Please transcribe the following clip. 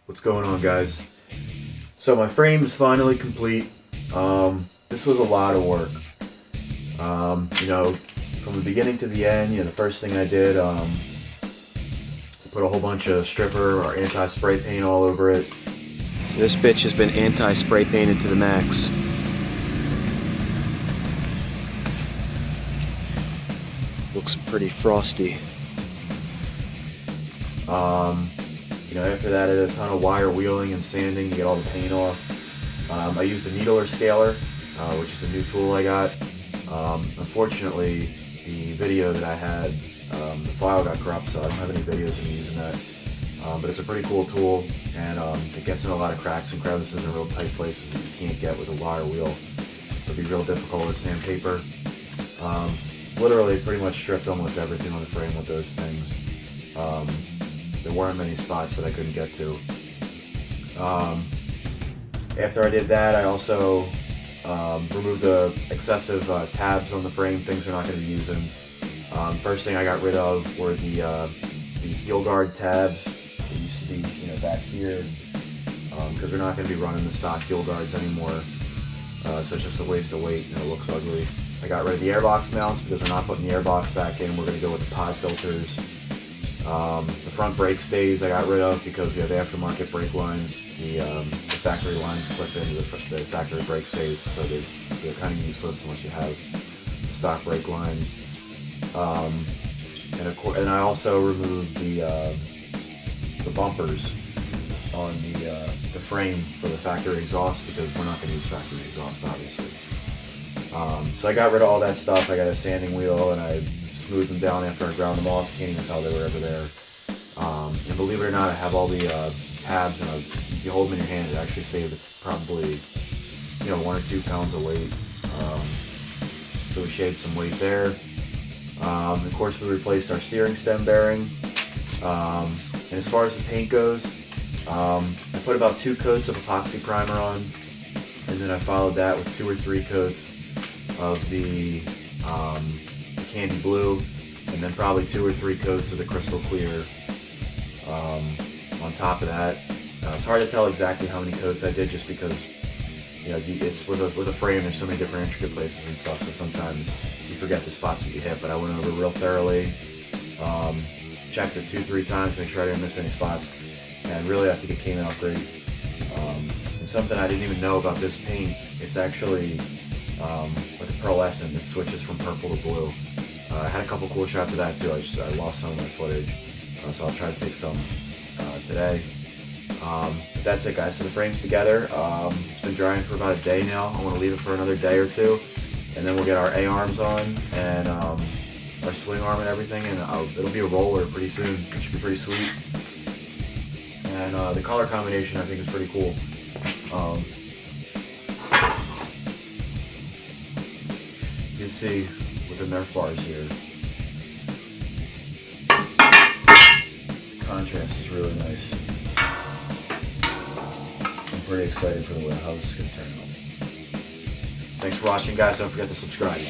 What's going on, guys? So my frame is finally complete. This was a lot of work. From the beginning to the end, the first thing I did, put a whole bunch of stripper or anti-spray paint all over it. This bitch has been anti-spray painted to the max. Looks pretty frosty. After that I did a ton of wire wheeling and sanding to get all the paint off. I used the needler scaler, which is a new tool I got. Unfortunately, the video that I had, the file got corrupt, so I don't have any videos of me using that. But it's a pretty cool tool, and it gets in a lot of cracks and crevices and real tight places that you can't get with a wire wheel. It'll be real difficult with sandpaper. Literally pretty much stripped almost everything on the frame with those things. There weren't many spots that I couldn't get to. After I did that, I also removed the excessive tabs on the frame, things we're not going to be using. First thing I got rid of were the heel guard tabs. They used to be back here, because we're not going to be running the stock heel guards anymore. So it's just a waste of weight and it looks ugly. I got rid of the airbox mounts because we're not putting the airbox back in. We're going to go with the pod filters. The front brake stays I got rid of because we have aftermarket brake lines. The factory lines clip into the factory brake stays, so they're kind of useless unless you have stock brake lines. And I also removed the bumpers on the frame for the factory exhaust because we're not going to use factory exhaust, obviously. So I got rid of all that stuff. I got a sanding wheel and I smoothed them down after I ground them off. Can't even tell they were ever there. And believe it or not, I have all the tabs, and if you hold them in your hand, it actually saves probably 1 or 2 pounds of weight. So we shaved some weight there. Of course, we replaced our steering stem bearing. And as far as the paint goes, I put about 2 coats of epoxy primer on, and then I followed that with 2 or 3 coats of the candy blue, and then probably 2 or 3 coats of the crystal clear on top of that. It's hard to tell exactly how many coats I did just because it's with a frame, there's so many different intricate places and stuff, so sometimes you forget the spots that you hit, but I went over real thoroughly, checked it 2-3 times to make sure I didn't miss any spots, and really I think it came out great. And something I didn't even know about this paint, it's actually like a pearlescent that switches from purple to blue. I had a couple cool shots of that too. I lost some of my footage, so I'll try to take some today. But that's it, guys. So the frame's together. It's been drying for about a day now. I want to leave it for another day or two, and then we'll get our A-arms on and our swing arm and everything, and it'll be a roller pretty soon. It should be pretty sweet. And the color combination I think is pretty cool. You can see with the Nerf bars here, contrast is really nice. I'm pretty excited for how this is going to turn out. Thanks for watching, guys. Don't forget to subscribe.